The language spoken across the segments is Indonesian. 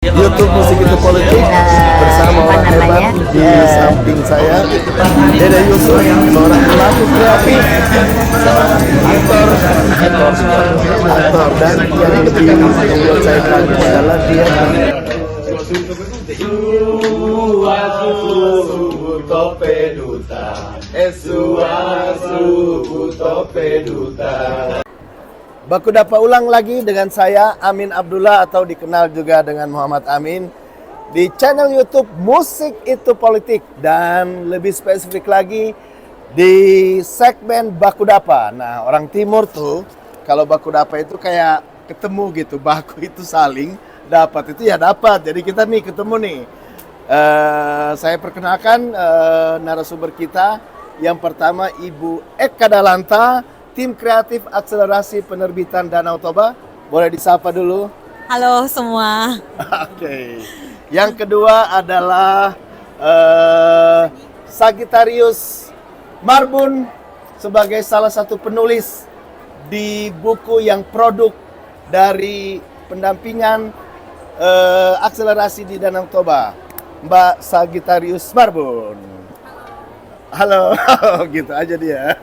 YouTube Musik Itu Politik bersama orang hebat di samping saya, Dede Yusuf, seorang pelaku kreatif, aktor, dan yang lebih membuat saya kaget adalah dia Baku Dapa ulang lagi dengan saya Amin Abdullah atau dikenal juga dengan Muhammad Amin di channel YouTube Musik Itu Politik, dan lebih spesifik lagi di segmen Baku Dapa. Nah, orang timur tuh kalau Baku Dapa itu kayak ketemu gitu, baku itu saling, dapat itu ya dapat. Jadi kita nih ketemu nih. Saya perkenalkan narasumber kita. Yang pertama Ibu Eka Dalanta, Tim Kreatif Akselerasi Penerbitan Danau Toba. Boleh disapa dulu? Halo semua. Oke. Yang kedua adalah Sagittarius Marbun sebagai salah satu penulis di buku yang produk dari pendampingan akselerasi di Danau Toba, Mbak Sagittarius Marbun. Halo, gitu aja dia.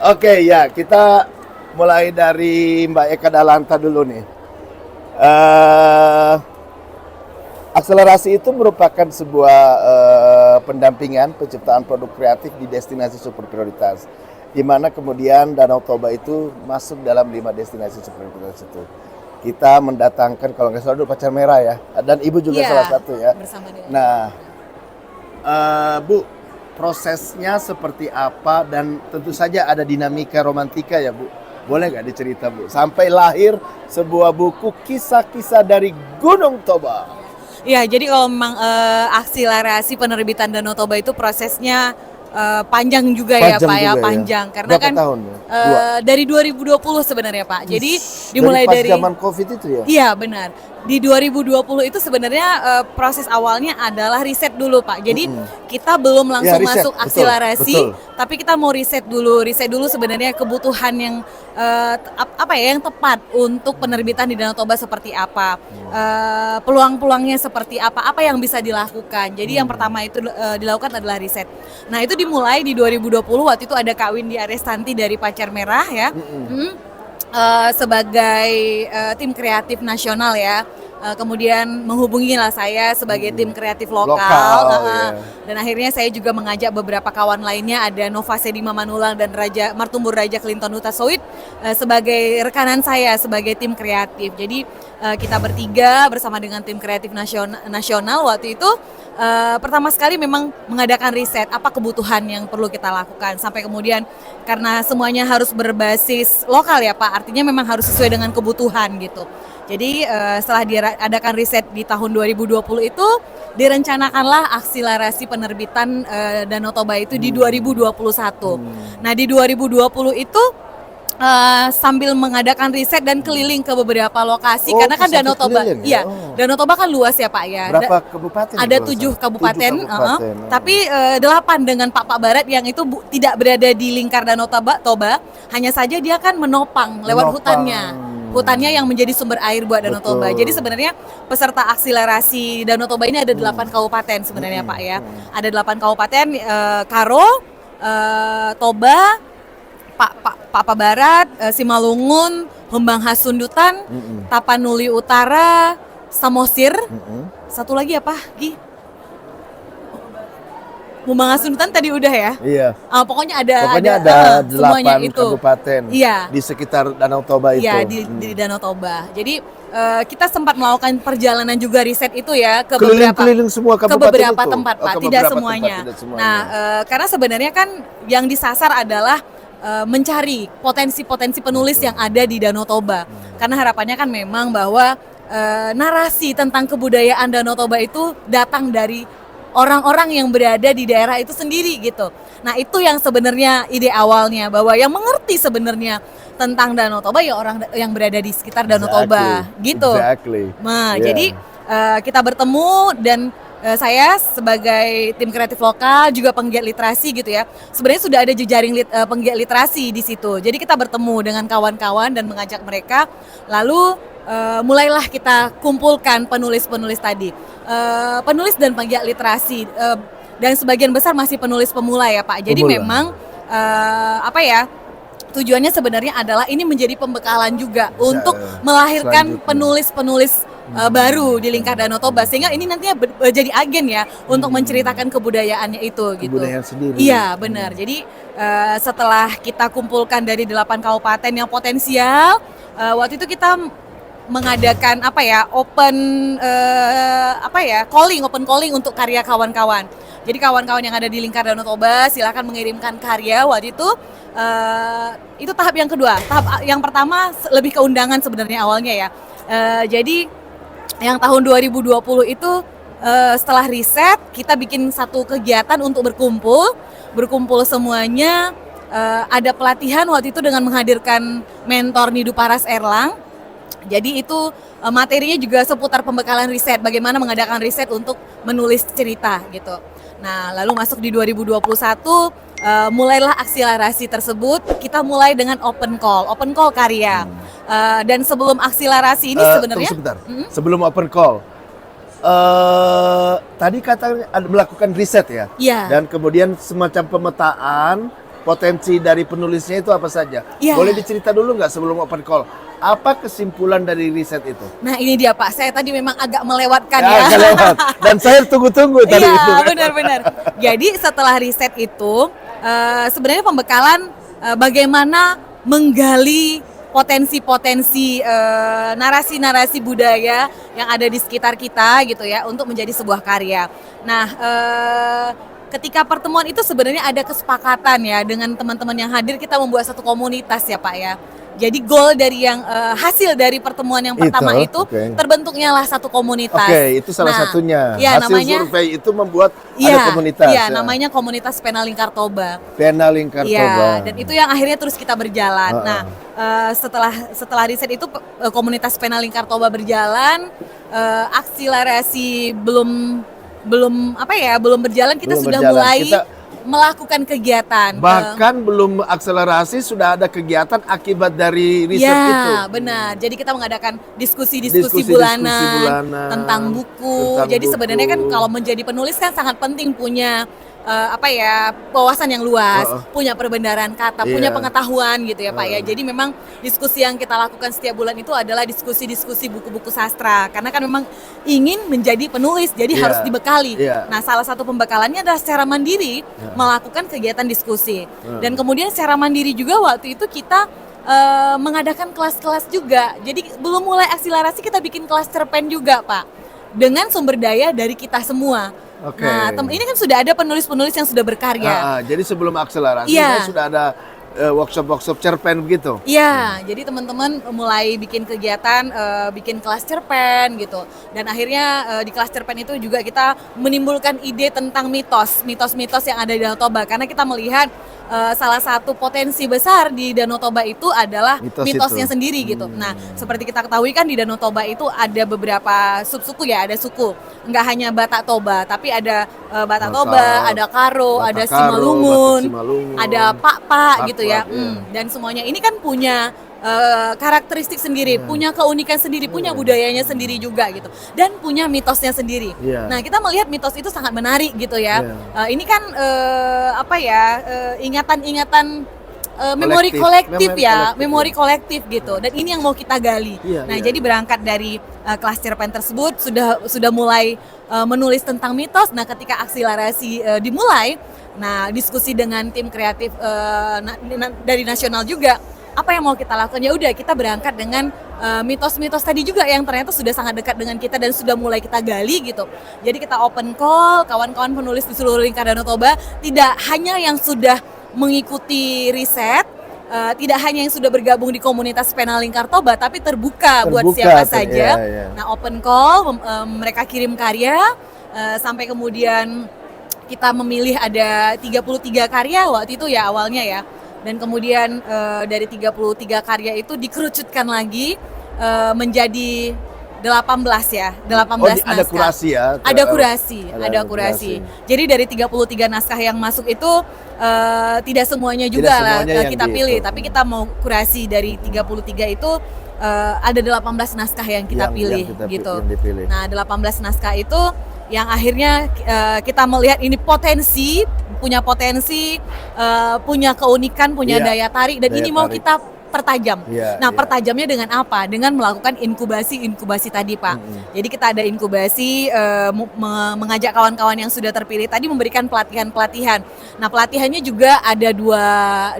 Oke, ya, kita mulai dari Mbak Eka Dalanta dulu nih. Akselerasi itu merupakan sebuah pendampingan penciptaan produk kreatif di destinasi super prioritas, di mana kemudian Danau Toba itu masuk dalam 5 destinasi super prioritas itu. Kita mendatangkan, kalau nggak salah dulu Pacar Merah ya, dan Ibu juga salah satu ya. Bersama dengan. Nah, Bu, prosesnya seperti apa, dan tentu saja ada dinamika romantika ya Bu. Boleh nggak dicerita Bu? Sampai lahir sebuah buku kisah-kisah dari Gunung Toba. Ya, jadi kalau memang akselerasi penerbitan Danau Toba itu prosesnya panjang juga ya Pak ya, panjang. Ya. Karena berapa kan tahun ya? dari 2020 sebenarnya Pak. Jadi dimulai pas dari zaman Covid itu ya? Iya benar. Di 2020 itu sebenarnya proses awalnya adalah riset dulu Pak. Jadi kita belum langsung riset, masuk akselerasi, betul. tapi kita mau riset dulu sebenarnya kebutuhan yang yang tepat untuk penerbitan di Danau Toba seperti apa, peluang-peluangnya seperti apa yang bisa dilakukan. Jadi yang pertama itu dilakukan adalah riset. Nah itu dimulai di 2020, waktu itu ada kawin di Arestanti dari Pacar Merah ya. Sebagai tim kreatif nasional ya, kemudian menghubungilah saya sebagai tim kreatif lokal, dan akhirnya saya juga mengajak beberapa kawan lainnya, ada Nova Sedima Manulang dan Raja Martumbur Raja Clinton Hutasoid sebagai rekanan saya sebagai tim kreatif. Jadi kita bertiga bersama dengan tim kreatif nasional waktu itu pertama sekali memang mengadakan riset apa kebutuhan yang perlu kita lakukan, sampai kemudian karena semuanya harus berbasis lokal ya Pak, artinya memang harus sesuai dengan kebutuhan gitu. Jadi setelah diadakan riset di tahun 2020 itu direncanakanlah akselerasi penerbitan Danau Toba itu di 2021. Nah di 2020 itu sambil mengadakan riset dan keliling ke beberapa lokasi, karena kan Danau Toba, ya? Danau Toba kan luas ya Pak ya. Berapa kabupaten? Ada 7 kabupaten, tapi 8 dengan Pak Barat yang itu tidak berada di lingkar Danau Toba, hanya saja dia kan menopang lewat hutannya yang menjadi sumber air buat Danau Toba. Jadi sebenarnya peserta akselerasi Danau Toba ini ada 8 kabupaten sebenarnya Pak ya. Ada 8 kabupaten, Karo, Toba, Pak Barat, Simalungun, Humbang Hasundutan, Tapanuli Utara, Samosir. Satu lagi apa, Gi? Humbang Hasundutan tadi udah ya? Iya. Pokoknya ada 8 kabupaten di sekitar Danau Toba itu. Iya, di Danau Toba. Jadi kita sempat melakukan perjalanan juga riset itu ya ke keliling semua kabupaten, ke beberapa tempat Pak, tidak semuanya. Nah, karena sebenarnya kan yang disasar adalah mencari potensi-potensi penulis yang ada di Danau Toba. Karena harapannya kan memang bahwa narasi tentang kebudayaan Danau Toba itu datang dari orang-orang yang berada di daerah itu sendiri gitu. Nah itu yang sebenarnya ide awalnya, bahwa yang mengerti sebenarnya tentang Danau Toba ya orang yang berada di sekitar Danau Toba gitu. Nah jadi kita bertemu, dan saya sebagai tim kreatif lokal juga penggiat literasi gitu ya. Sebenarnya sudah ada jejaring penggiat literasi di situ. Jadi kita bertemu dengan kawan-kawan dan mengajak mereka, lalu mulailah kita kumpulkan penulis-penulis tadi, penulis dan penggiat literasi, dan sebagian besar masih penulis pemula ya Pak. Jadi Pemula. memang tujuannya sebenarnya adalah ini menjadi pembekalan juga untuk melahirkan selanjutnya. penulis-penulis baru di lingkar Danau Toba, sehingga ini nantinya jadi agen ya untuk menceritakan kebudayaannya itu gitu. Kebudayaan sendiri. Iya benar. Jadi setelah kita kumpulkan dari 8 kabupaten yang potensial, waktu itu kita mengadakan open open calling untuk karya kawan-kawan. Jadi kawan-kawan yang ada di lingkar Danau Toba silakan mengirimkan karya. Waktu itu tahap yang kedua. Tahap yang pertama lebih ke undangan sebenarnya awalnya ya. Jadi yang tahun 2020 itu setelah riset kita bikin satu kegiatan untuk berkumpul semuanya. Ada pelatihan waktu itu dengan menghadirkan mentor Nidu Paras Erlang. Jadi itu materinya juga seputar pembekalan riset, bagaimana mengadakan riset untuk menulis cerita gitu. Nah, lalu masuk di 2021 mulailah akselerasi tersebut. Kita mulai dengan open call karya. Dan sebelum akselerasi ini sebenarnya tunggu sebentar. Sebelum open call, tadi katanya melakukan riset ya? Iya. Dan kemudian semacam pemetaan potensi dari penulisnya itu apa saja? Iya. Boleh dicerita dulu nggak sebelum open call? Apa kesimpulan dari riset itu? Nah ini dia Pak, saya tadi memang agak melewatkan ya. Agak lewat. Dan saya tunggu-tunggu tadi itu. Iya benar-benar. Jadi setelah riset itu sebenarnya pembekalan bagaimana menggali potensi-potensi narasi-narasi budaya yang ada di sekitar kita gitu ya untuk menjadi sebuah karya. Nah ketika pertemuan itu sebenarnya ada kesepakatan ya dengan teman-teman yang hadir, kita membuat satu komunitas ya Pak ya. Jadi goal dari yang hasil dari pertemuan yang pertama itu terbentuknya lah satu komunitas. Oke, itu salah satunya. Ya, hasil namanya, survei itu membuat ada komunitas. Iya, namanya komunitas Pena Lingkar Toba. Pena Lingkar Toba. Iya, dan itu yang akhirnya terus kita berjalan. Nah, setelah riset itu komunitas Pena Lingkar Toba berjalan, akselerasi belum berjalan, kita sudah mulai melakukan kegiatan. Bahkan belum akselerasi sudah ada kegiatan akibat dari riset itu. Ya, benar. Jadi kita mengadakan diskusi bulanan tentang buku. Jadi sebenarnya kan kalau menjadi penulis kan sangat penting punya wawasan yang luas, punya perbendaharaan kata, punya pengetahuan gitu ya Pak ya. Jadi memang diskusi yang kita lakukan setiap bulan itu adalah diskusi buku-buku sastra, karena kan memang ingin menjadi penulis, jadi harus dibekali. Nah, salah satu pembekalannya adalah secara mandiri melakukan kegiatan diskusi. Dan kemudian secara mandiri juga waktu itu kita mengadakan kelas-kelas juga. Jadi belum mulai akselerasi kita bikin kelas cerpen juga Pak, dengan sumber daya dari kita semua. Nah, ini kan sudah ada penulis-penulis yang sudah berkarya. Jadi sebelum akselerasi sudah ada workshop cerpen begitu. Iya, jadi teman-teman mulai bikin kegiatan, bikin kelas cerpen gitu. Dan akhirnya di kelas cerpen itu juga kita menimbulkan ide tentang mitos-mitos yang ada di Danau Toba. Karena kita melihat salah satu potensi besar di Danau Toba itu adalah mitosnya sendiri gitu. Nah, seperti kita ketahui kan di Danau Toba itu ada beberapa subsuku ya, ada suku. Enggak hanya Batak Toba, tapi ada Batak Toba, ada Karo, ada Simalungun, ada Pak gitu ya. Dan semuanya ini kan punya karakteristik sendiri, punya keunikan sendiri, punya budayanya sendiri juga gitu, dan punya mitosnya sendiri. Nah, kita melihat mitos itu sangat menarik gitu ya. Ini kan ingatan-ingatan memori kolektif ya, memori kolektif gitu. Dan ini yang mau kita gali. Jadi berangkat dari kelas cerpen tersebut sudah mulai menulis tentang mitos. Nah, ketika akselerasi dimulai, nah diskusi dengan tim kreatif dari nasional juga. Apa yang mau kita lakukan? Ya udah, kita berangkat dengan mitos-mitos tadi juga yang ternyata sudah sangat dekat dengan kita dan sudah mulai kita gali gitu. Jadi kita open call kawan-kawan penulis di seluruh lingkar Danau Toba, tidak hanya yang sudah mengikuti riset, tidak hanya yang sudah bergabung di komunitas Pena Lingkar Toba, tapi terbuka buat siapa saja. Nah, open call, mereka kirim karya, sampai kemudian kita memilih ada 33 karya waktu itu ya awalnya ya. Dan kemudian dari 33 karya itu dikerucutkan lagi menjadi 18 ya, 18 naskah. Ada kurasi ya? Ada kurasi. Jadi dari 33 naskah yang masuk itu tidak semuanya juga lah kita pilih, tapi kita mau kurasi dari 33 itu ada 18 naskah yang kita pilih gitu. Yang dipilih. Nah, 18 naskah itu yang akhirnya kita melihat ini punya potensi, punya keunikan, punya daya tarik, dan ini mau kita pertajam. Nah, pertajamnya dengan apa? Dengan melakukan inkubasi tadi, Pak. Jadi kita ada inkubasi, mengajak kawan-kawan yang sudah terpilih tadi memberikan pelatihan. Nah, pelatihannya juga ada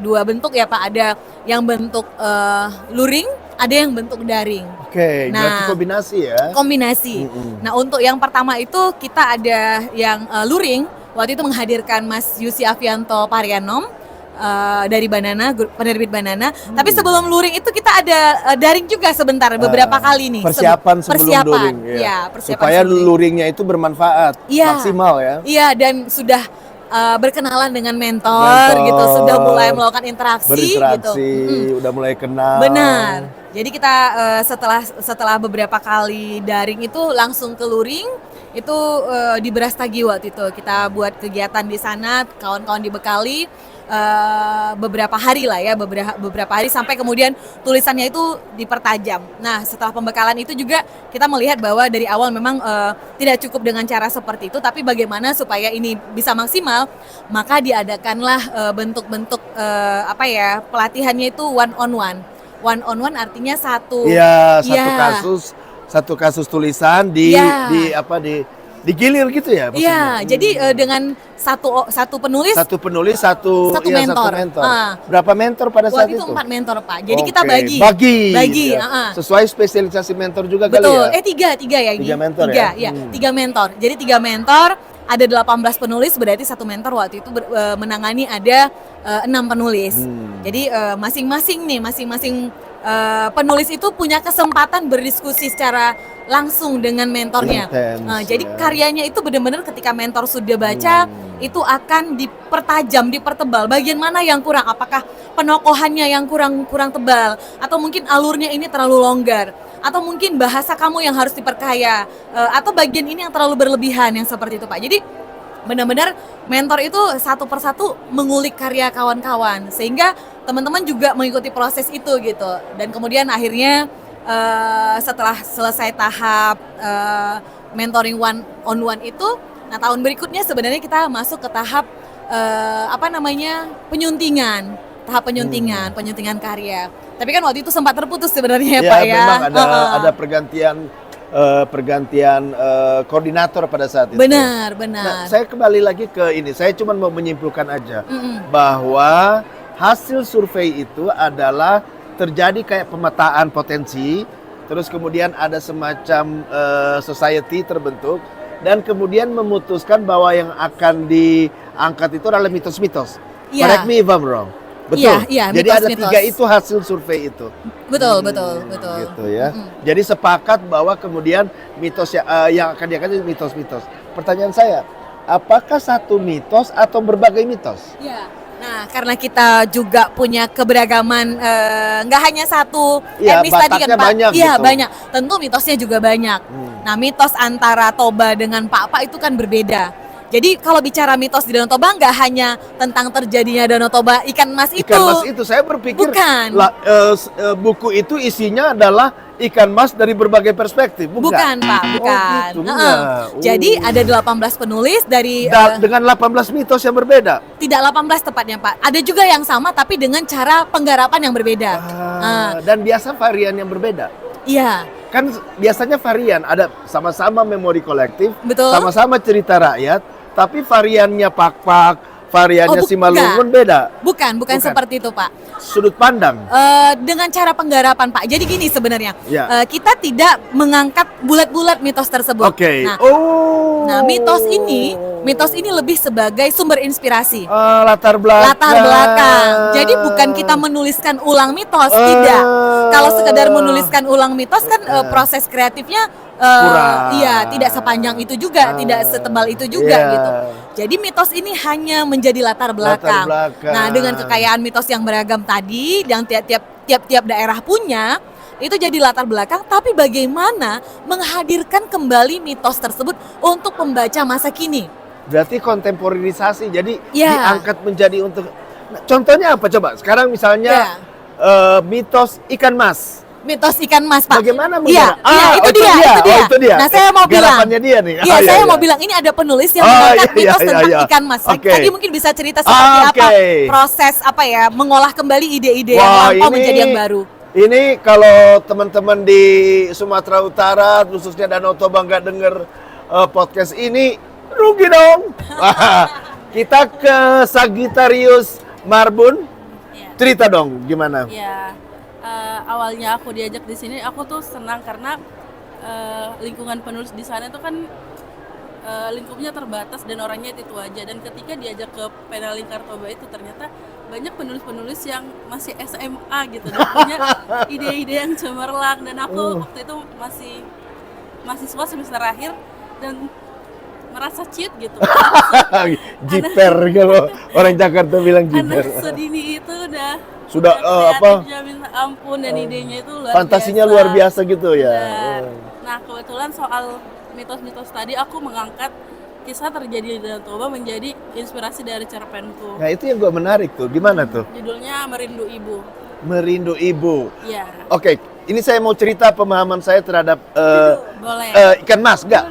dua bentuk ya, Pak. Ada yang bentuk luring, ada yang bentuk daring. Oke, berarti kombinasi ya? Kombinasi. Nah, untuk yang pertama itu kita ada yang luring. Waktu itu menghadirkan Mas Yusi Afianto Parianom dari Banana, penerbit Banana. Tapi sebelum luring itu kita ada daring juga sebentar, beberapa kali nih. Persiapan sebelum luring. Ya, supaya luringnya itu bermanfaat, maksimal ya. Iya, dan sudah berkenalan dengan mentor gitu, sudah mulai melakukan interaksi gitu. Udah mulai kenal. Benar. Jadi kita setelah beberapa kali daring itu langsung ke luring, itu di Brastagi waktu itu kita buat kegiatan di sana, kawan-kawan dibekali beberapa hari lah ya, beberapa hari sampai kemudian tulisannya itu dipertajam. Nah, setelah pembekalan itu juga kita melihat bahwa dari awal memang tidak cukup dengan cara seperti itu, tapi bagaimana supaya ini bisa maksimal, maka diadakanlah bentuk-bentuk pelatihannya itu one on one. One on one artinya satu kasus tulisan digilir gitu ya maksudnya. Iya, jadi dengan satu penulis satu mentor. Berapa mentor pada saat itu? 4 mentor, Pak. Jadi kita bagi. Sesuai spesialisasi mentor juga. Betul. Kali ya? Tiga ya ini. 3 mentor ya? 3 mentor. Jadi 3 mentor, ada 18 penulis, berarti satu mentor waktu itu menangani ada 6 penulis. Jadi masing-masing penulis itu punya kesempatan berdiskusi secara langsung dengan mentornya. Jadi karyanya itu benar-benar ketika mentor sudah baca, itu akan dipertajam, dipertebal. Bagian mana yang kurang? Apakah penokohannya yang kurang tebal? Atau mungkin alurnya ini terlalu longgar? Atau mungkin bahasa kamu yang harus diperkaya? Atau bagian ini yang terlalu berlebihan, yang seperti itu, Pak. Jadi benar-benar mentor itu satu persatu mengulik karya kawan-kawan, sehingga teman-teman juga mengikuti proses itu gitu. Dan kemudian akhirnya setelah selesai tahap mentoring one on one itu, nah tahun berikutnya sebenarnya kita masuk ke tahap penyuntingan, penyuntingan karya. Tapi kan waktu itu sempat terputus sebenarnya ya, Pak ya. Memang ada pergantian koordinator pada saat itu. Benar. Nah, saya kembali lagi ke ini. Saya cuma mau menyimpulkan aja bahwa hasil survei itu adalah terjadi kayak pemetaan potensi, terus kemudian ada semacam society terbentuk, dan kemudian memutuskan bahwa yang akan diangkat itu adalah mitos-mitos. Correct me if I'm wrong. Betul. Jadi ada 3 itu hasil survei itu. Betul. Gitu ya. Jadi sepakat bahwa kemudian mitos yang akan diangkat itu mitos-mitos. Pertanyaan saya, apakah satu mitos atau berbagai mitos? Iya. Nah, karena kita juga punya keberagaman, nggak hanya satu etnis tadi kan, Pak. Banyak iya, gitu. banyak. Tentu mitosnya juga banyak. Nah, mitos antara Toba dengan Pak itu kan berbeda. Jadi kalau bicara mitos di Danau Toba nggak hanya tentang terjadinya Danau Toba ikan mas itu. Ikan mas itu, saya berpikir buku itu isinya adalah ikan mas dari berbagai perspektif. Bukan, Pak, bukan. Gitu, Jadi ada 18 penulis dari dengan 18 mitos yang berbeda. Tidak 18 tepatnya, Pak. Ada juga yang sama tapi dengan cara penggarapan yang berbeda. Dan biasa varian yang berbeda. Iya. Kan biasanya varian ada sama-sama memori kolektif, betul, sama-sama cerita rakyat, tapi variannya Pak, variannya Simalungun beda. Bukan seperti itu, Pak. Sudut pandang. Dengan cara penggarapan, Pak. Jadi gini sebenarnya, kita tidak mengangkat bulat-bulat mitos tersebut. Nah, mitos ini lebih sebagai sumber inspirasi. Latar belakang. Jadi bukan kita menuliskan ulang mitos, tidak. Kalau sekedar menuliskan ulang mitos kan proses kreatifnya tidak sepanjang itu juga, tidak setebal itu juga gitu. Jadi mitos ini hanya menjadi latar belakang. Nah, dengan kekayaan mitos yang beragam tadi, yang tiap daerah punya, itu jadi latar belakang. Tapi bagaimana menghadirkan kembali mitos tersebut untuk pembaca masa kini? Berarti kontemporisasi, jadi diangkat menjadi untuk. Contohnya apa coba? Sekarang misalnya mitos ikan mas. mitos ikan mas, Pak. Bagaimana Iya, menggarap? iya, itu dia. Oh, itu dia. Nah, saya mau bilang. Garapannya dia nih. Iya, saya mau bilang ini ada penulis yang mengangkat mitos tentang ikan mas. Tadi mungkin bisa cerita seperti apa proses mengolah kembali ide-ide yang lampau menjadi yang baru. Ini kalau teman-teman di Sumatera Utara, khususnya Danau Toba nggak denger podcast ini, rugi dong. Kita ke Sagittarius Marbun. Cerita dong, gimana? Ya, awalnya aku diajak di sini, aku tuh senang karena lingkungan penulis di sana itu kan lingkupnya terbatas dan orangnya itu aja. Dan ketika diajak ke Penalingkar Kartoba itu ternyata banyak penulis-penulis yang masih SMA gitu dan punya ide-ide yang cemerlang. Dan aku waktu itu masih mahasiswa semester akhir dan merasa cheat gitu. Jiper kalau orang Jakarta bilang jiper. Anak sedini itu sudah kreatifnya minta ampun dan idenya itu fantasinya luar biasa gitu ya. Nah, kebetulan soal mitos-mitos tadi aku mengangkat kisah terjadi di Danau Toba menjadi inspirasi dari cerpenku. Nah, itu yang gue menarik tuh. Gimana tuh? Judulnya Merindu Ibu. Merindu Ibu. Iya. Oke, ini saya mau cerita pemahaman saya terhadap ikan mas, enggak?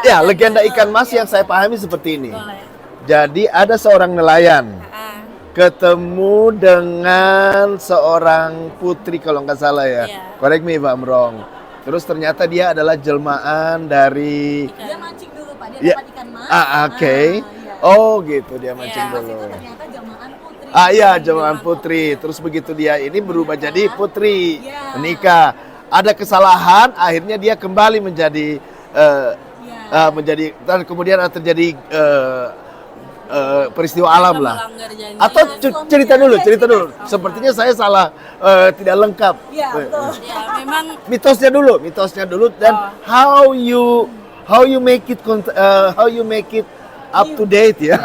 Ya, legenda ikan mas yang saya pahami seperti ini. Boleh. Jadi ada seorang nelayan ketemu dengan seorang putri kalau nggak salah ya. Correct me if I'm wrong. Terus ternyata dia adalah jelmaan dari Dia mancing dulu Pak, dia dapat ikan mas. Oke. Oh gitu, dia mancing dulu. Itu ternyata jamaan putri. Iya, jamaan putri. Terus begitu dia ini berubah jadi putri, menikah. Ada kesalahan, akhirnya dia kembali menjadi menjadi dan kemudian terjadi peristiwa alam lah. Atau cerita dulu. Sepertinya saya salah, tidak lengkap. Iya, betul. Ya, memang mitosnya dulu dan how you make it up to date ya.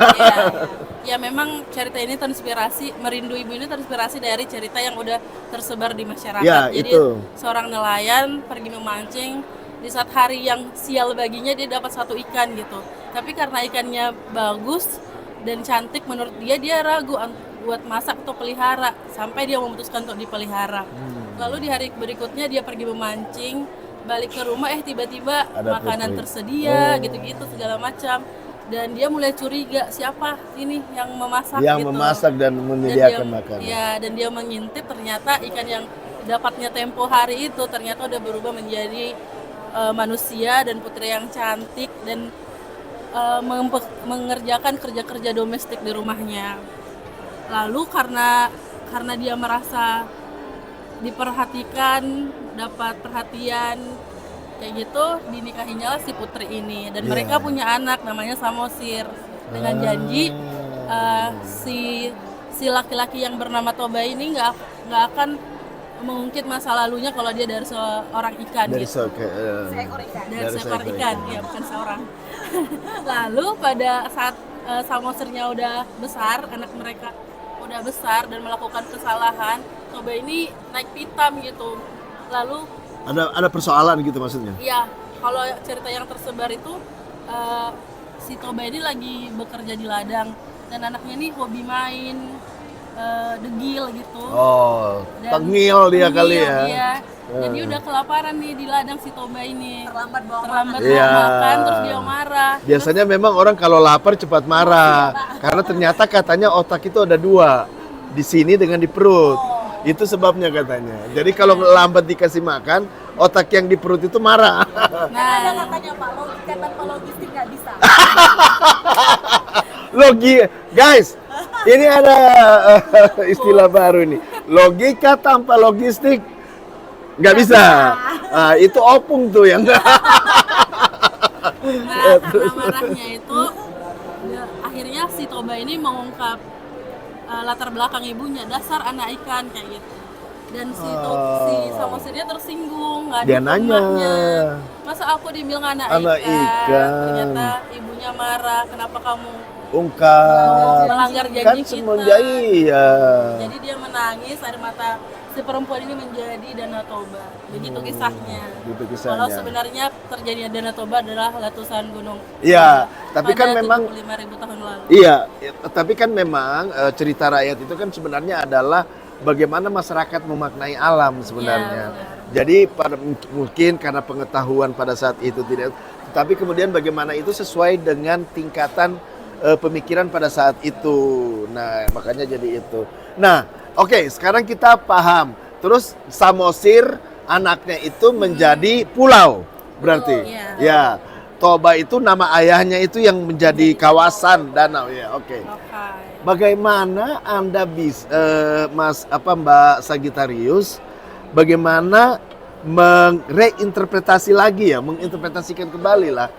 Ya memang cerita ini terinspirasi, Merindu Ibu ini terinspirasi dari cerita yang udah tersebar di masyarakat. Ya, jadi itu. Seorang nelayan pergi memancing, di saat hari yang sial baginya dia dapat satu ikan gitu. Tapi karena ikannya bagus dan cantik menurut dia ragu buat masak atau pelihara sampai dia memutuskan untuk dipelihara. Lalu di hari berikutnya dia pergi memancing, balik ke rumah tiba-tiba makanan tersedia gitu-gitu segala macam. Dan dia mulai curiga siapa ini yang memasak yang memasak dan menyediakan makanan. Ya, dan dia mengintip ternyata ikan yang dapatnya tempo hari itu ternyata udah berubah menjadi manusia dan putri yang cantik dan mengerjakan kerja-kerja domestik di rumahnya. Lalu karena dia merasa diperhatikan, dapat perhatian kayak gitu, dinikahinya lah si putri ini dan mereka punya anak namanya Samosir dengan janji si laki-laki yang bernama Toba ini nggak akan mengungkit masa lalunya kalau dia dari seorang ikan dari gitu. Dari seekor ikan, ya bukan seorang. Lalu pada saat Samosirnya udah besar, anak mereka udah besar dan melakukan kesalahan, Toba ini naik pitam gitu. Lalu ada persoalan gitu maksudnya? Iya, kalau cerita yang tersebar itu si Toba ini lagi bekerja di ladang dan anaknya ini hobi main degil gitu. Oh, tengil dia kali ya. Iya. Jadi udah kelaparan nih di ladang si Toba ini. Terlambat bawa makan, terus dia marah. Biasanya memang orang kalau lapar cepat marah, karena ternyata katanya otak itu ada dua, di sini dengan di perut. Itu sebabnya katanya. Jadi kalau lambat dikasih makan, otak yang di perut itu marah. Nah, ada katanya Pak, logika tanpa logistik nggak bisa. Guys, ini ada istilah baru nih. Logika tanpa logistik nggak bisa. Itu opung tuh yang. Nah, karena marahnya itu, akhirnya si Toba ini mengungkap latar belakang ibunya, dasar anak ikan kayak gitu. Dan si Samosirnya tersinggung, nggak dia nanya, masa aku dibilang anak ikan? Ternyata ibunya marah, kenapa kamu melanggar janji kan kita? Iya. Jadi dia menangis, air mata si perempuan ini menjadi Danau Toba. Begitu kisahnya. Kalau sebenarnya terjadinya Danau Toba adalah letusan gunung. Iya, tapi kan memang 75.000 tahun lalu. Iya, tapi kan memang cerita rakyat itu kan sebenarnya adalah bagaimana masyarakat memaknai alam sebenarnya. Ya, Jadi mungkin karena pengetahuan pada saat itu tidak, tapi kemudian bagaimana itu sesuai dengan tingkatan pemikiran pada saat itu. Nah, makanya jadi itu. Nah, oke, sekarang kita paham. Terus Samosir anaknya itu menjadi pulau, berarti. Iya. Ya. Toba itu nama ayahnya itu yang menjadi kawasan danau ya. Oke. Bagaimana Anda bisa Mbak Sagittarius bagaimana mereinterpretasi lagi ya, menginterpretasikan kembali lah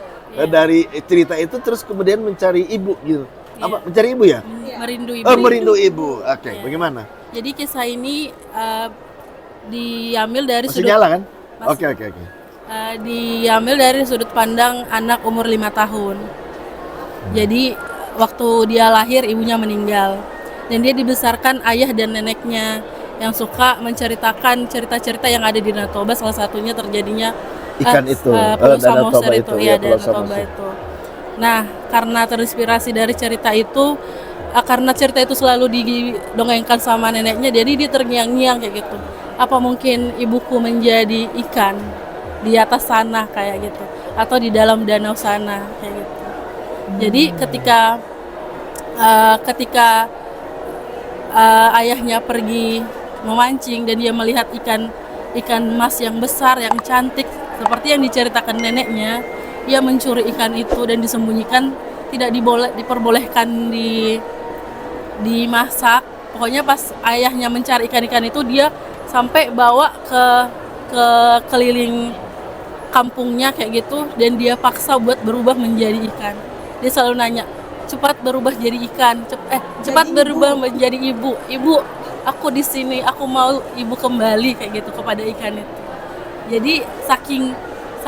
dari cerita itu terus kemudian mencari ibu gitu. Apa mencari ibu ya? Merindu ibu. Merindu ibu. Oke, bagaimana? Jadi kisah ini diambil dari Masih nyala kan? Masih. Oke. Diambil dari sudut pandang anak umur 5 tahun. Jadi waktu dia lahir ibunya meninggal dan dia dibesarkan ayah dan neneknya yang suka menceritakan cerita-cerita yang ada di Danau Toba, salah satunya terjadinya Ikan itu, Pulau Danau Samosir Toba itu, itu, ya, ya, Pulau Danau Toba Samosir. itu. Nah, karena terinspirasi dari cerita itu, karena cerita itu selalu didongengkan sama neneknya, jadi dia terngiang-ngiang kayak gitu. Apa mungkin ibuku menjadi ikan di atas sana kayak gitu, atau di dalam danau sana kayak gitu. Jadi ketika ayahnya pergi memancing dan dia melihat ikan mas yang besar yang cantik seperti yang diceritakan neneknya, dia mencuri ikan itu dan disembunyikan, tidak diperbolehkan dimasak. Pokoknya pas ayahnya mencari ikan-ikan itu, dia sampai bawa ke keliling kampungnya kayak gitu, dan dia paksa buat berubah menjadi ikan. Dia selalu nanya, cepat berubah jadi ikan, cepat berubah menjadi ibu, aku di sini, aku mau ibu kembali kayak gitu kepada ikan itu. Jadi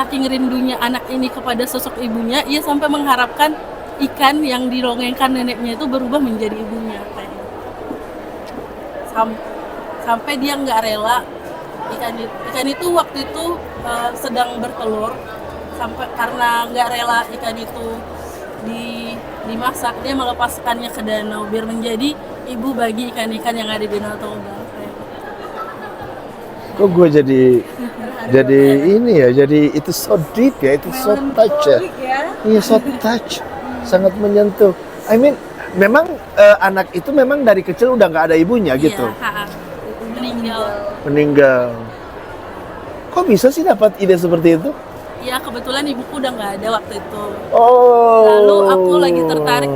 saking rindunya anak ini kepada sosok ibunya, ia sampai mengharapkan ikan yang dirongengkan neneknya itu berubah menjadi ibunya kayak gitu. Sampai dia nggak rela ikan itu waktu itu sedang bertelur, sampai karena nggak rela ikan itu dimasak, dia melepaskannya ke danau biar menjadi ibu bagi ikan-ikan yang ada di Danau Toba. Kok gue jadi ini ya, jadi itu so deep ya, itu so touch ya. Iya, so touch, sangat menyentuh. I mean, memang anak itu memang dari kecil udah nggak ada ibunya gitu. Iya, meninggal. Kok bisa sih dapat ide seperti itu? Ya kebetulan ibuku udah nggak ada waktu itu. Oh. Lalu aku lagi tertarik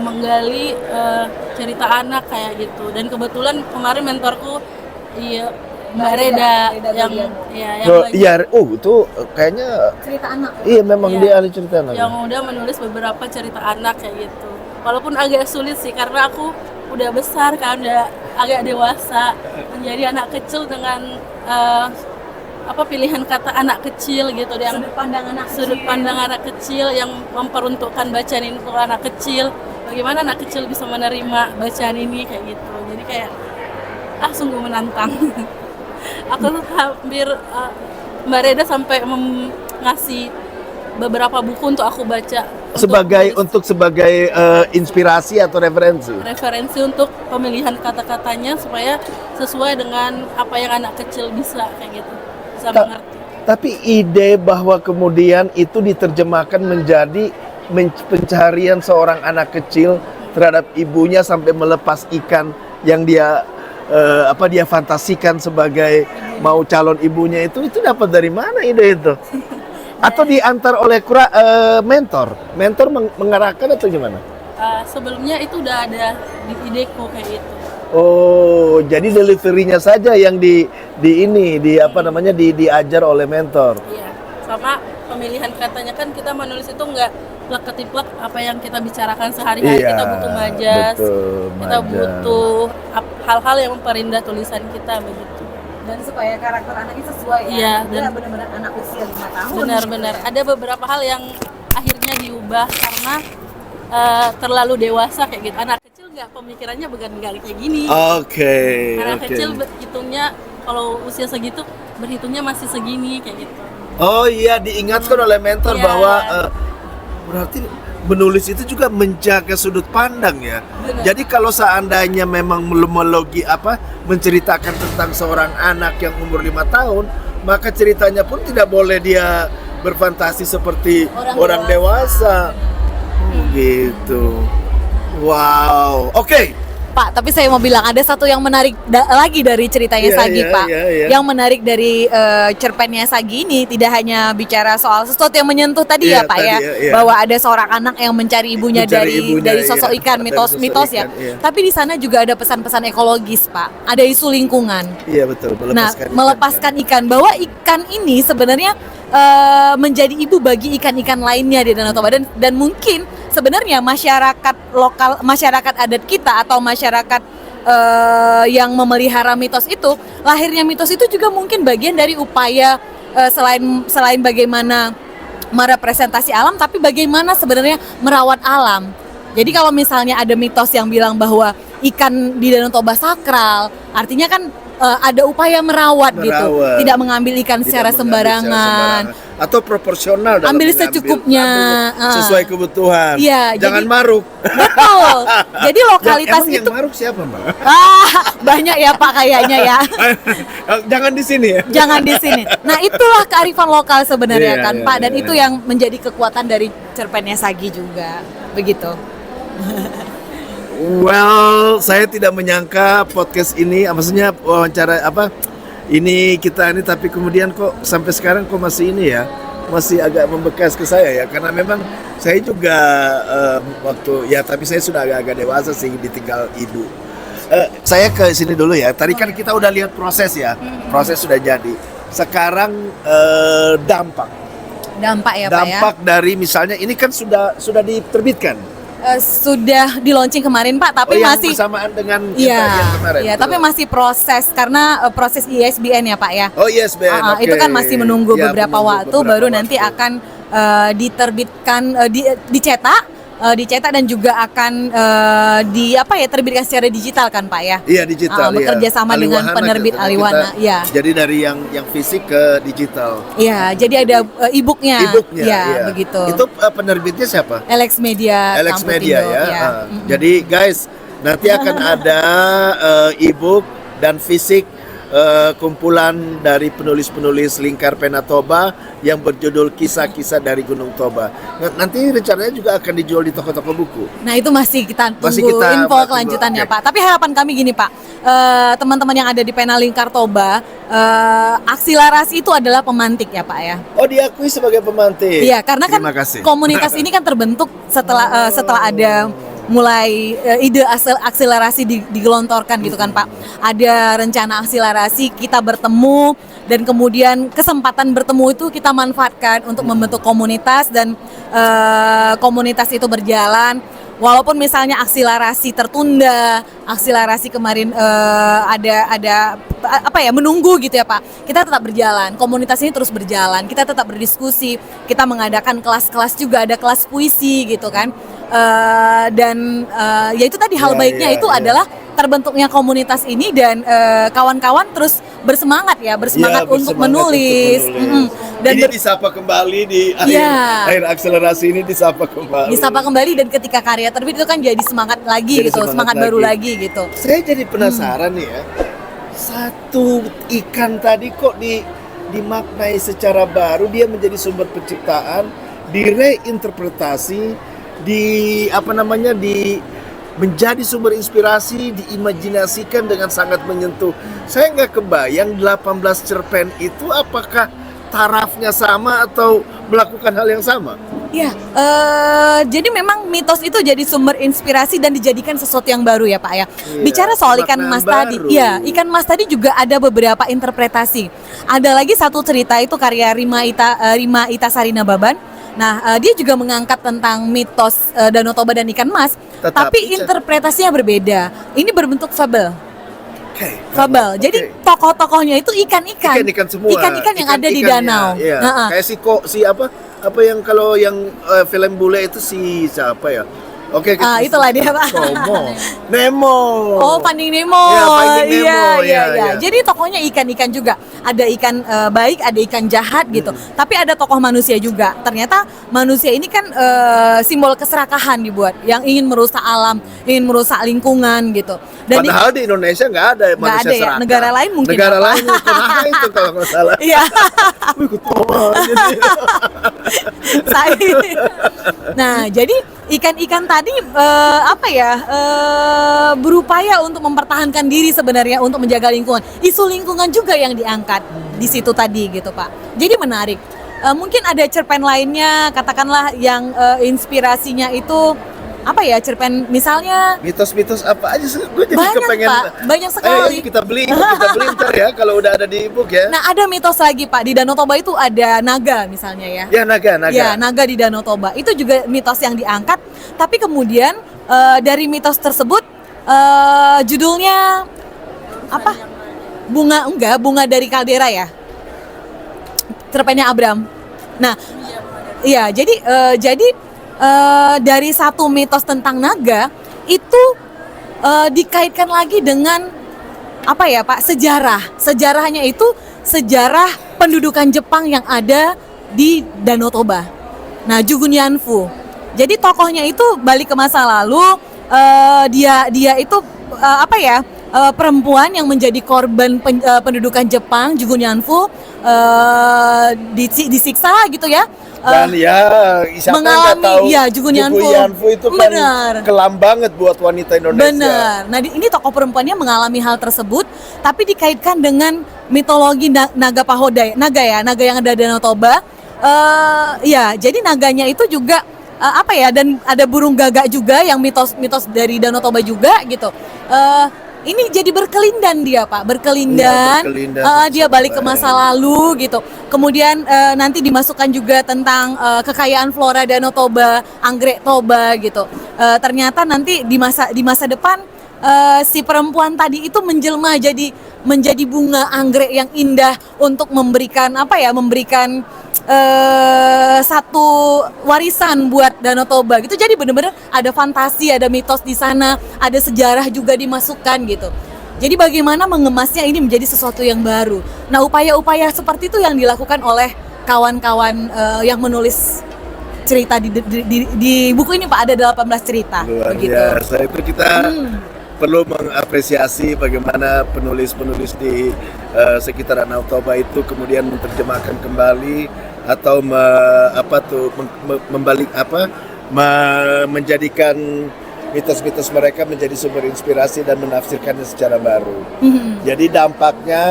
menggali cerita anak kayak gitu. Dan kebetulan kemarin mentorku, Mbak Reda yang itu kayaknya Cerita anak. Iya, memang dia ahli cerita anak. Yang udah menulis beberapa cerita anak kayak gitu. Walaupun agak sulit sih karena aku udah besar kan, udah agak dewasa, menjadi anak kecil dengan pilihan kata anak kecil gitu, yang sudut pandang anak kecil yang memperuntukkan bacaan ini untuk anak kecil. Bagaimana anak kecil bisa menerima bacaan ini kayak gitu. Jadi kayak sungguh menantang. Aku hampir Mbak Reda sampai ngasih beberapa buku untuk aku baca sebagai inspirasi atau referensi untuk pemilihan kata-katanya supaya sesuai dengan apa yang anak kecil bisa kayak gitu, bisa mengerti. Tapi ide bahwa kemudian itu diterjemahkan menjadi pencarian seorang anak kecil terhadap ibunya sampai melepas ikan yang dia dia fantasikan sebagai mau calon ibunya, itu dapat dari mana ide itu? Atau diantar oleh mentor mengarahkan atau gimana? Sebelumnya itu udah ada di ideku kayak gitu. Oh, jadi deliverynya saja yang diajar oleh mentor. Iya, sama pemilihan katanya kan kita menulis itu nggak plek ketiplek apa yang kita bicarakan sehari-hari. Iya, kita butuh majas, kita majas. butuh hal-hal yang memperindah tulisan kita begitu. Dan supaya karakter anaknya sesuai ya. Iya, dan benar-benar anak usia 5 tahun. Benar-benar ada beberapa hal yang akhirnya diubah karena terlalu dewasa kayak gitu. Anak kecil pemikirannya bukan kayak gini. Oke. Anak kecil berhitungnya kalau usia segitu berhitungnya masih segini kayak gitu. Oh iya, diingatkan oleh mentor Iya. bahwa berarti menulis itu juga menjaga sudut pandang ya. Benar. Jadi kalau seandainya memang menceritakan tentang seorang anak yang umur 5 tahun, maka ceritanya pun tidak boleh dia berfantasi seperti orang dewasa. Gitu. Wow. Oke. Pak, tapi saya mau bilang ada satu yang menarik lagi dari ceritanya Iya, Sagi, iya, Pak. iya, iya. Yang menarik dari cerpennya Sagi ini tidak hanya bicara soal sesuatu yang menyentuh tadi Iya, ya, Pak tadi ya, ya, iya. bahwa ada seorang anak yang mencari ibunya dari sosok iya. ikan, Dari mitos-mitos sosok ya. ikan, iya. Tapi di sana juga ada pesan-pesan ekologis, Pak. Ada isu lingkungan. Iya betul. Melepaskan ikan, bahwa ikan ini sebenarnya menjadi ibu bagi ikan-ikan lainnya di Danau Toba, dan mungkin sebenarnya masyarakat lokal, masyarakat adat kita atau masyarakat yang memelihara mitos itu, lahirnya mitos itu juga mungkin bagian dari upaya selain bagaimana merepresentasi alam, tapi bagaimana sebenarnya merawat alam. Jadi kalau misalnya ada mitos yang bilang bahwa ikan di Danau Toba sakral, artinya kan ada upaya merawat gitu, tidak mengambil ikan secara sembarangan, atau proporsional dalam ambil secukupnya, sesuai kebutuhan. Iya, jangan jadi- maruk. betul. Jadi lokalitas Emang itu yang maruk siapa, Mbak? banyak ya Pak kayaknya ya. Jangan di sini ya. Jangan di sini. Nah, itulah kearifan lokal sebenarnya Iya, kan iya, Pak, dan iya, itu iya. yang menjadi kekuatan dari cerpennya Sagi juga. Begitu. Well, saya tidak menyangka podcast ini, maksudnya wawancara ini kita ini, tapi kemudian kok sampai sekarang kok masih ini ya, masih agak membekas ke saya ya, karena memang saya juga tapi saya sudah agak-agak dewasa sih, ditinggal ibu. Saya ke sini dulu ya. Tadi kan kita udah lihat proses ya, proses sudah jadi. Sekarang dampak Ya Pak ya. dari misalnya ini kan sudah diterbitkan. Sudah di launching kemarin Pak, tapi yang masih bersamaan dengan kita Iya, yang kemarin. iya, betul. tapi masih proses karena proses ISBN ya Pak ya. Oh yes, Ben. Itu kan masih menunggu Ya, beberapa waktu, baru nanti akan diterbitkan, dicetak dan juga akan terbitkan secara digital kan Pak ya. Iya, digital. Bekerja sama dengan Aliwahana penerbit kita- Aliwahana, iya. Jadi dari yang fisik ke digital. Iya, jadi ada e-booknya. E-booknya, Iya, iya. begitu. Itu penerbitnya siapa? Alex Media. Alex Kamputindo, Media ya. iya. Jadi guys, nanti akan ada e-book dan fisik kumpulan dari penulis-penulis Lingkar Pena Toba yang berjudul Kisah-Kisah dari Gunung Toba. Nanti rencananya juga akan dijual di toko-toko buku. Nah, itu masih kita tunggu Masih kita info tunggu, kelanjutannya oke. Pak. Tapi harapan kami gini Pak, teman-teman yang ada di Pena Lingkar Toba, akselerasi itu adalah pemantik ya Pak ya. Oh, diakui sebagai pemantik. Iya, karena kan Terima kasih. komunitas ini kan terbentuk setelah ada mulai ide akselerasi digelontorkan gitu kan Pak. Ada rencana akselerasi, kita bertemu, dan kemudian kesempatan bertemu itu kita manfaatkan untuk membentuk komunitas, dan komunitas itu berjalan. Walaupun misalnya akselerasi tertunda, akselerasi kemarin ada menunggu gitu ya Pak. Kita tetap berjalan, komunitas ini terus berjalan. Kita tetap berdiskusi, kita mengadakan kelas-kelas juga, ada kelas puisi gitu kan. Ya itu tadi hal baiknya itu adalah terbentuknya komunitas ini, dan kawan-kawan terus bersemangat untuk menulis. Dan ini disapa kembali di akhir akselerasi ini, disapa kembali. Dan ketika karya terbit itu kan jadi semangat lagi, Jadi semangat baru lagi gitu. Saya jadi penasaran nih ya, satu ikan tadi kok dimaknai secara baru, dia menjadi sumber penciptaan, direinterpretasi, menjadi sumber inspirasi, diimajinasikan dengan sangat menyentuh. Saya nggak kebayang 18 cerpen itu apakah tarafnya sama atau melakukan hal yang sama. Ya, jadi memang mitos itu jadi sumber inspirasi dan dijadikan sesuatu yang baru ya Pak ya. Iya, Bicara soal ikan makna mas tadi, baru. ya ikan mas tadi juga ada beberapa interpretasi. Ada lagi satu cerita itu karya Rima Ita Sarina Baban. Nah, dia juga mengangkat tentang mitos Danau Toba dan ikan mas, tapi interpretasinya berbeda. Ini berbentuk fabel. Fabel. Jadi tokoh-tokohnya itu ikan-ikan. Ikan-ikan semua. Ikan-ikan yang ada di danau. Iya. Kayak apa yang kalau yang film bule itu siapa ya? Oke, itulah dia, Pak. Nemo. Oh, Finding Nemo. Iya, Finding Nemo. Iya. Iya. Jadi tokohnya ikan-ikan juga. Ada ikan baik, ada ikan jahat gitu. Tapi ada tokoh manusia juga. Ternyata manusia ini kan simbol keserakahan dibuat, yang ingin merusak alam, ingin merusak lingkungan gitu. Dan Padahal di Indonesia nggak ada nggak manusia ada ya. serakah. Negara lain mungkin. Negara apa? lain itu kalau nggak salah. Iya. Wih, ketawa aja nih. Nah, jadi ikan-ikan tadi berupaya untuk mempertahankan diri sebenarnya, untuk menjaga lingkungan. Isu lingkungan juga yang diangkat di situ tadi gitu, Pak. Jadi menarik. Mungkin ada cerpen lainnya, katakanlah yang inspirasinya itu cerpen misalnya. Mitos-mitos apa aja sih? Gue jadi Banyak, kepengen. Pak. Banyak sekali. Ayo kita beli ntar ya kalau udah ada di ebook ya. Nah, ada mitos lagi, Pak. Di Danau Toba itu ada naga misalnya ya. Ya, naga. Ya, naga di Danau Toba. Itu juga mitos yang diangkat. Tapi kemudian dari mitos tersebut judulnya apa? Bunga dari kaldera ya. Cerpennya Abram. Nah, iya, jadi dari satu mitos tentang naga itu dikaitkan lagi dengan apa ya, Pak? Sejarahnya itu sejarah pendudukan Jepang yang ada di Danau Toba. Nah, Jugun Yanfu. Jadi tokohnya itu balik ke masa lalu. Dia itu perempuan yang menjadi korban pendudukan Jepang, Jugun Yanfu, disiksa gitu ya. Dan siapa yang nggak tahu Jugun Jugun Yanfu itu kan kelam banget buat wanita Indonesia. Benar. Nah, ini tokoh perempuannya mengalami hal tersebut, tapi dikaitkan dengan mitologi naga pahoda, naga yang ada di Danau Toba. Jadi naganya itu juga dan ada burung gagak juga yang mitos dari Danau Toba juga gitu. Ini jadi berkelindan dia, Pak, berkelindan. Dia balik ke masa lalu gitu. Kemudian nanti dimasukkan juga tentang kekayaan flora Danau Toba, anggrek Toba gitu. Ternyata nanti di masa depan si perempuan tadi itu menjelma menjadi bunga anggrek yang indah untuk memberikan satu warisan buat Danau Toba gitu. Jadi benar-benar ada fantasi, ada mitos di sana, ada sejarah juga dimasukkan gitu. Jadi bagaimana mengemasnya ini menjadi sesuatu yang baru. Nah, upaya-upaya seperti itu yang dilakukan oleh kawan-kawan yang menulis cerita di buku ini, Pak. Ada 18 cerita. Luar begitu. biasa. Itu kita perlu mengapresiasi bagaimana penulis-penulis di sekitar Danau Toba itu kemudian menerjemahkan kembali atau menjadikan mitos-mitos mereka menjadi sumber inspirasi dan menafsirkannya secara baru. Jadi dampaknya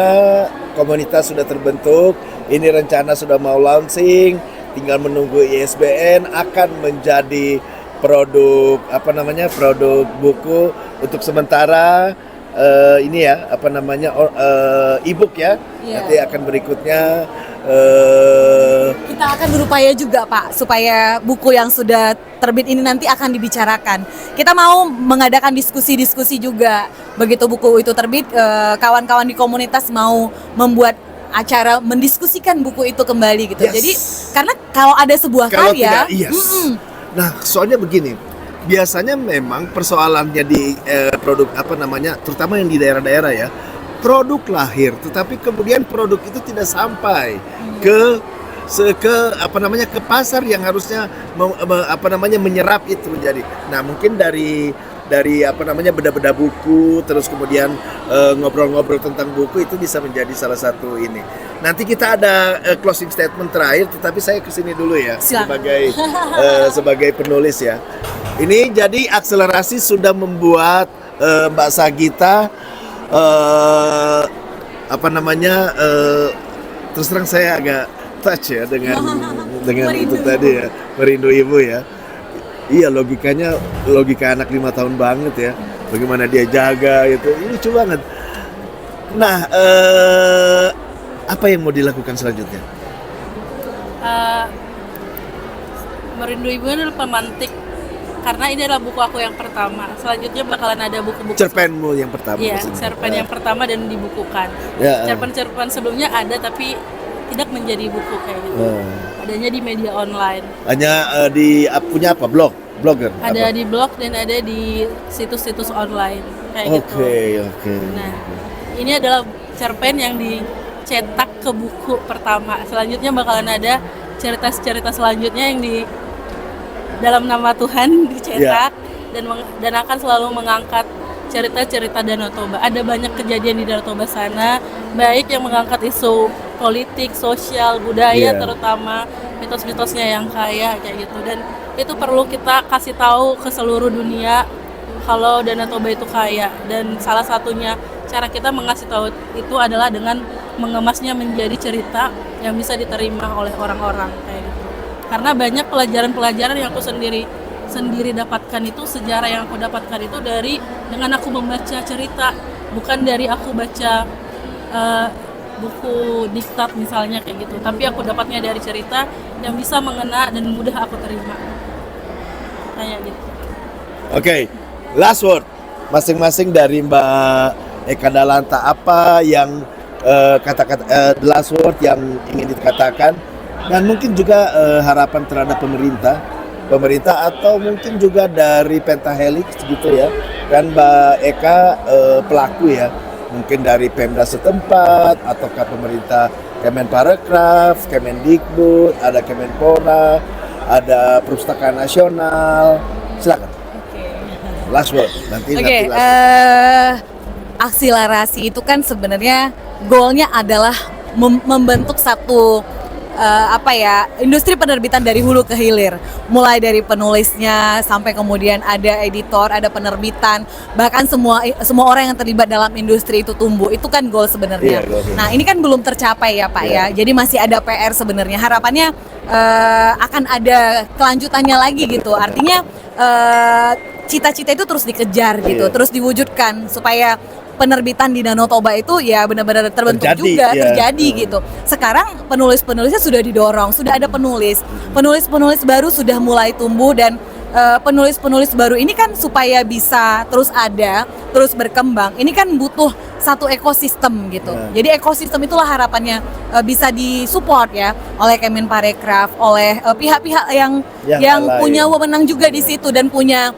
komunitas sudah terbentuk, ini rencana sudah mau launching, tinggal menunggu ISBN, akan menjadi produk buku untuk sementara. E-book ya. Nanti akan berikutnya kita akan berupaya juga, Pak, supaya buku yang sudah terbit ini nanti akan dibicarakan. Kita mau mengadakan diskusi-diskusi juga. Begitu buku itu terbit, kawan-kawan di komunitas mau membuat acara mendiskusikan buku itu kembali gitu. Jadi karena kalau ada sebuah karya, Nah, soalnya begini. Biasanya memang persoalannya di produk terutama yang di daerah-daerah ya, produk lahir, tetapi kemudian produk itu tidak sampai ke pasar yang harusnya menyerap itu jadi. Nah, mungkin dari beda-beda buku, terus kemudian ngobrol-ngobrol tentang buku itu bisa menjadi salah satu ini. Nanti kita ada closing statement terakhir, tetapi saya kesini dulu ya sebagai penulis ya. Ini jadi akselerasi sudah membuat Mbak Sagita terus terang saya agak touch ya dengan itu tadi ya, merindu ibu ya. Iya, logika anak 5 tahun banget ya. Bagaimana dia jaga gitu. Ini lucu banget. Nah, apa yang mau dilakukan selanjutnya? Merindu Ibu adalah pemantik, karena ini adalah buku aku yang pertama. Selanjutnya bakalan ada buku-buku. Cerpenmu yang pertama. Iya, cerpen yang pertama dan dibukukan. Cerpen-cerpen sebelumnya ada tapi tidak menjadi buku kayak gitu. Adanya di media online. Hanya punya apa? Blog? Blogger. Ada apa? di blog dan ada di situs-situs online kayak gitu. Oke. Nah, ini adalah cerpen yang dicetak ke buku pertama. Selanjutnya bakalan ada cerita-cerita selanjutnya yang di dalam nama Tuhan dicetak dan akan selalu mengangkat cerita-cerita Danau Toba. Ada banyak kejadian di Danau Toba sana, baik yang mengangkat isu politik, sosial, budaya terutama mitos-mitosnya yang kaya kayak gitu. Dan itu perlu kita kasih tahu ke seluruh dunia kalau Danau Toba itu kaya, dan salah satunya cara kita mengasih tahu itu adalah dengan mengemasnya menjadi cerita yang bisa diterima oleh orang-orang kayak gitu. Karena banyak pelajaran-pelajaran yang aku sendiri dapatkan itu, sejarah yang aku dapatkan itu dengan aku membaca cerita, bukan dari aku baca buku diktat misalnya kayak gitu, tapi aku dapatnya dari cerita yang bisa mengena dan mudah aku terima kayak gitu. Oke, last word masing-masing dari Mbak Eka Dalanta, apa yang kata-kata the last word yang ingin dikatakan, dan mungkin juga harapan terhadap pemerintah atau mungkin juga dari Pentahelix gitu ya, kan Mbak Eka pelaku ya, mungkin dari Pemda setempat ataukah pemerintah Kemenparekraf, Kemendikbud, ada Kemenpora, ada Perpustakaan Nasional, silakan. Last word nanti last word. Akselerasi itu kan sebenarnya goalnya adalah membentuk satu industri penerbitan dari hulu ke hilir, mulai dari penulisnya sampai kemudian ada editor, ada penerbitan, bahkan semua orang yang terlibat dalam industri itu tumbuh. Itu kan goal sebenarnya. Nah, ini kan belum tercapai ya Pak ya. Jadi masih ada PR sebenarnya. Harapannya akan ada kelanjutannya lagi gitu. Artinya cita-cita itu terus dikejar gitu, terus diwujudkan supaya penerbitan di Danau Toba itu ya benar-benar terbentuk terjadi gitu. Sekarang penulis-penulisnya sudah didorong, sudah ada penulis baru sudah mulai tumbuh, dan penulis-penulis baru ini kan supaya bisa terus ada, terus berkembang, ini kan butuh satu ekosistem gitu. Jadi ekosistem itulah harapannya bisa disupport ya oleh Kemenparekraf, oleh pihak-pihak yang punya wewenang juga di situ dan punya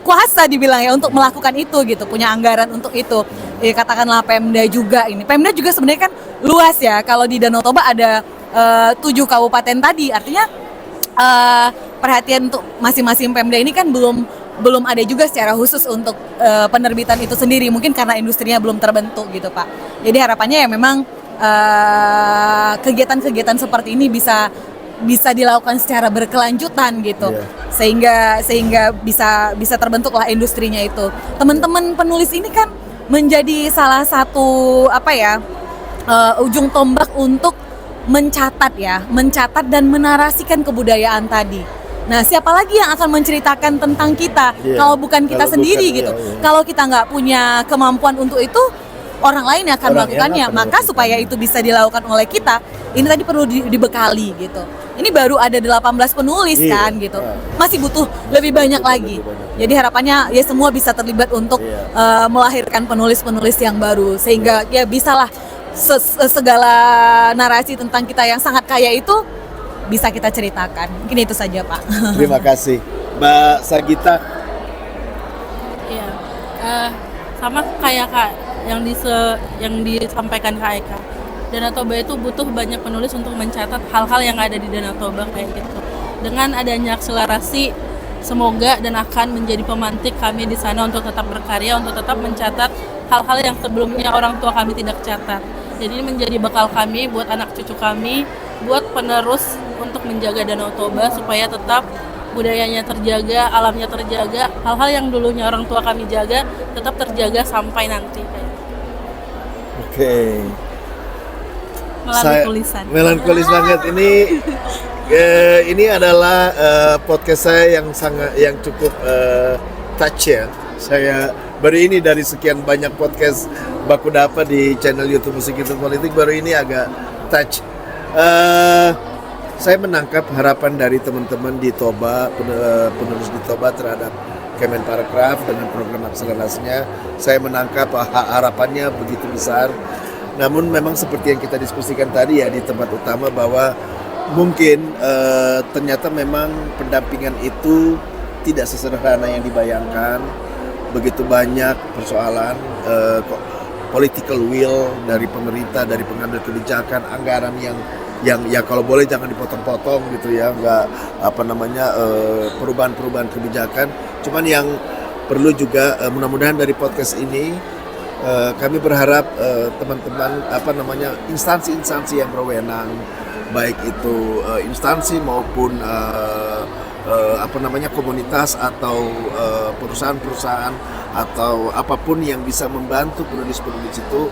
kuasa dibilang ya untuk melakukan itu gitu, punya anggaran untuk itu. Ya, katakanlah Pemda juga ini. Pemda juga sebenarnya kan luas ya. Kalau di Danau Toba ada 7 kabupaten tadi, artinya perhatian untuk masing-masing Pemda ini kan belum ada juga secara khusus untuk penerbitan itu sendiri, mungkin karena industrinya belum terbentuk gitu Pak. Jadi harapannya ya memang kegiatan-kegiatan seperti ini bisa dilakukan secara berkelanjutan gitu, sehingga bisa terbentuklah industrinya itu. Teman-teman penulis ini kan menjadi salah satu ujung tombak untuk mencatat dan menarasikan kebudayaan tadi. Nah, siapa lagi yang akan menceritakan tentang kita kalau bukan kita sendiri gitu. Kalau kita nggak punya kemampuan untuk itu, orang lain yang akan melakukannya. Maka supaya itu bisa dilakukan oleh kita, ini tadi perlu dibekali gitu. Ini baru ada 18 penulis kan gitu. Masih butuh lebih banyak lagi. Jadi harapannya ya semua bisa terlibat untuk melahirkan penulis-penulis yang baru, sehingga ya bisalah segala narasi tentang kita yang sangat kaya itu bisa kita ceritakan. Mungkin itu saja Pak. Terima kasih Mbak Sagita. Iya, sama kayak Kak yang disampaikan Kak Eka. Danau Toba itu butuh banyak penulis untuk mencatat hal-hal yang ada di Danau Toba kayak gitu. Dengan adanya akselerasi, semoga dan akan menjadi pemantik kami di sana untuk tetap berkarya, untuk tetap mencatat hal-hal yang sebelumnya orang tua kami tidak catat. Jadi ini menjadi bekal kami buat anak cucu kami, buat penerus untuk menjaga Danau Toba supaya tetap budayanya terjaga, alamnya terjaga, hal-hal yang dulunya orang tua kami jaga tetap terjaga sampai nanti. Oke. Melankolis banget ini adalah podcast saya yang cukup touch ya. Saya baru ini dari sekian banyak podcast baku dapat di channel YouTube Musik Itu Politik, baru ini agak touch. Saya menangkap harapan dari teman-teman di Toba, penulis di Toba terhadap Kemenparekraf dengan program akselerasinya. Saya menangkap harapannya begitu besar. Namun memang seperti yang kita diskusikan tadi ya di tempat utama, bahwa mungkin ternyata memang pendampingan itu tidak sesederhana yang dibayangkan. Begitu banyak persoalan, political will dari pemerintah, dari pengambil kebijakan, anggaran yang ya kalau boleh jangan dipotong-potong gitu ya, nggak perubahan-perubahan kebijakan. Cuman yang perlu juga mudah-mudahan dari podcast ini kami berharap teman-teman instansi-instansi yang berwenang, baik itu instansi maupun komunitas atau perusahaan-perusahaan atau apapun yang bisa membantu penulis-penulis itu,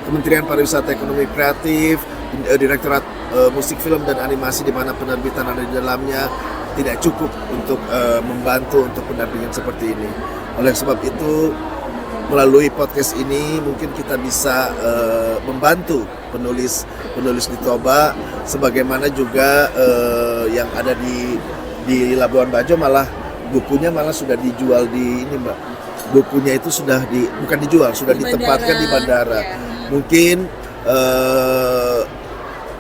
Kementerian Pariwisata Ekonomi Kreatif, Direktorat Musik Film dan Animasi di mana penerbitan ada di dalamnya tidak cukup untuk membantu untuk pendampingan seperti ini. Oleh sebab itu melalui podcast ini mungkin kita bisa membantu penulis di Toba, sebagaimana juga yang ada di Labuan Bajo malah bukunya sudah dijual di ini Mbak. Bukunya itu sudah bukan dijual, sudah ditempatkan di bandara. Ya. Mungkin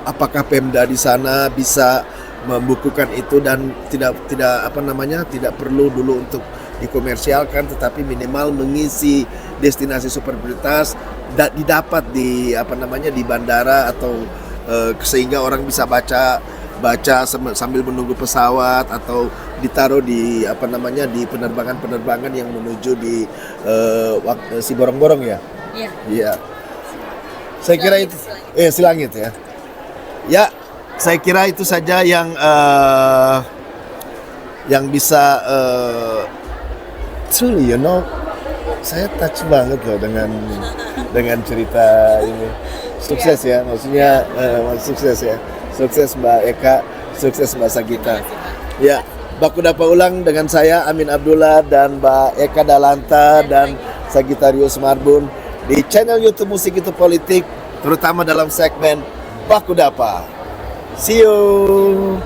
apakah Pemda di sana bisa membukukan itu dan tidak perlu dulu untuk dikomersialkan, tetapi minimal mengisi destinasi super prioritas didapat di bandara atau sehingga orang bisa baca sambil menunggu pesawat atau ditaruh di di penerbangan yang menuju di si Borong-Borong ya. Iya. Iya. Saya kira itu Silangit ya. Ya, saya kira itu saja yang bisa truly saya touch banget loh dengan cerita ini. Sukses ya, maksudnya sukses ya. Sukses Mbak Eka, sukses Mbak Sagita. Ya, baku dapat ulang dengan saya Amin Abdullah dan Mbak Eka Dalanta dan Sagitarius Marbun di channel YouTube Musik Itu Politik, terutama dalam segmen Baku Dapa. See you.